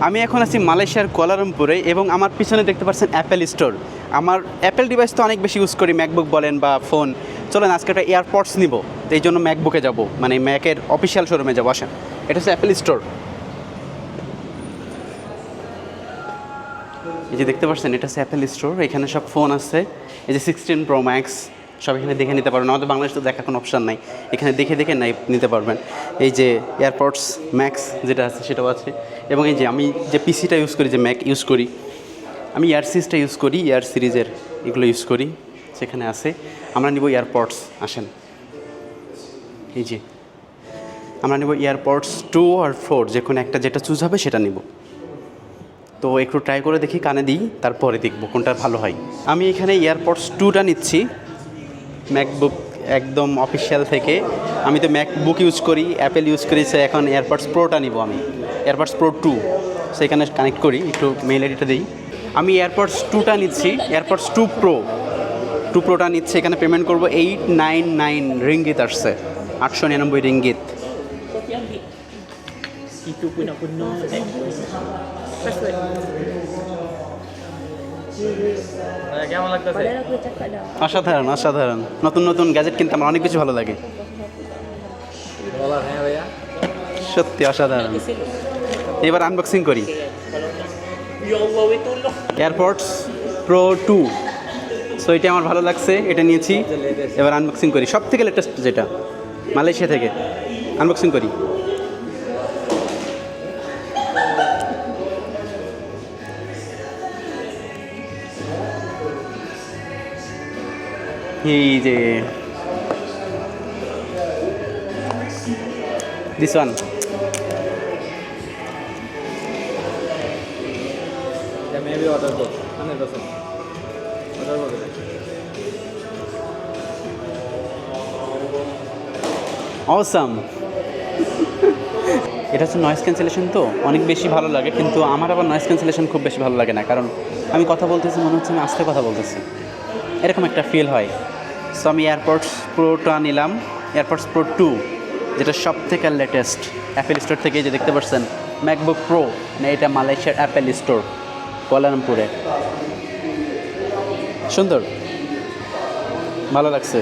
আমি এখন আছি মালয়েশিয়ার কুয়ালালামপুরে এবং আমার পিছনে দেখতে পাচ্ছেন অ্যাপেল স্টোর। আমার অ্যাপেল ডিভাইস তো অনেক বেশি ইউজ করি, ম্যাকবুক বলেন বা ফোন। চলেন আজকে একটা এয়ারপডস নিব, তো এই জন্য ম্যাকবুকে যাব, মানে ম্যাকের অফিসিয়াল শোরুমে যাবো। আসেন, এটা হচ্ছে অ্যাপেল স্টোর। এই যে দেখতে পাচ্ছেন এটা হচ্ছে অ্যাপেল স্টোর। এখানে সব ফোন আছে, এই যে 16 Pro Max সব এখানে দেখে নিতে পারবেন। আমাদের বাংলাদেশে তো দেখার কোনো অপশান নাই, এখানে দেখে দেখে নিতে পারবেন। এই যে এয়ারপডস ম্যাক্স যেটা আছে সেটাও আছে। এবং এই যে আমি যে পিসিটা ইউজ করি, যে ম্যাক ইউজ করি, আমি ইয়ার সিরিজটা ইউজ করি, ইয়ার সিরিজের এগুলো ইউজ করি, সেখানে আছে। আমরা নিব এয়ারপডস। আসেন, এই যে আমরা নেব এয়ারপডস 2 আর 4, যে কোনো একটা, যেটা চুজ হবে সেটা নিব। তো একটু ট্রাই করে দেখি, কানে দিই, তারপরে দেখব কোনটা ভালো হয়। আমি এখানে এয়ারপডস 2টা নিচ্ছি ম্যাকবুক একদম অফিসিয়াল থেকে। আমি তো ম্যাকবুক ইউজ করি, অ্যাপেল ইউজ করি, সে এখন এয়ারপডস প্রোটা নিব আমি, এয়ারপডস প্রো 2। সেখানে কানেক্ট করি, একটু মেইল আইডিটা দিই। আমি এয়ারপডস 2টা নিচ্ছি, এয়ারপডস 2 প্রোটা নিচ্ছি। এখানে পেমেন্ট করব 899 রিঙ্গিত আসছে, 899 রিঙ্গিত। Itu punya password. কেমন লাগতেছে? অসাধারণ অসাধারণ, নতুন নতুন গ্যাজেট কিনতে আমার অনেক কিছু ভালো লাগে, বলার হ্যাঁ ভাইয়া, সত্যি অসাধারণ। এবার আনবক্সিং করি এয়ারপডস প্রো 2। সো এটা আমার ভালো লাগছে, এটা নিয়েছি। এবার আনবক্সিং করি, সব থেকে লেটেস্ট যেটা মালয়েশিয়া থেকে। আনবক্সিং করি। এই যে দিস ওয়ান, মেবি অর্ডার করব 100% অর্ডার করব। অসাম। এটা হচ্ছে নয়েজ ক্যান্সেলেশন, তো অনেক বেশি ভালো লাগে, কিন্তু আমার আবার নয়েজ ক্যান্সেলেশন খুব বেশি ভালো লাগে না, কারণ আমি কথা বলতেছি মনে হচ্ছে আমি আস্তে কথা বলতেছি, এরকম একটা ফিল হয়। সো আমি এয়ারপডস প্রোটা নিলাম, এয়ারপডস প্রো 2, যেটা সব থেকে লেটেস্ট অ্যাপেল স্টোর থেকে। যে দেখতে পাচ্ছেন ম্যাকবুক প্রো, মানে এটা মালয়েশিয়ার অ্যাপেল স্টোর কুয়ালালামপুরে। সুন্দর, ভালো লাগছে।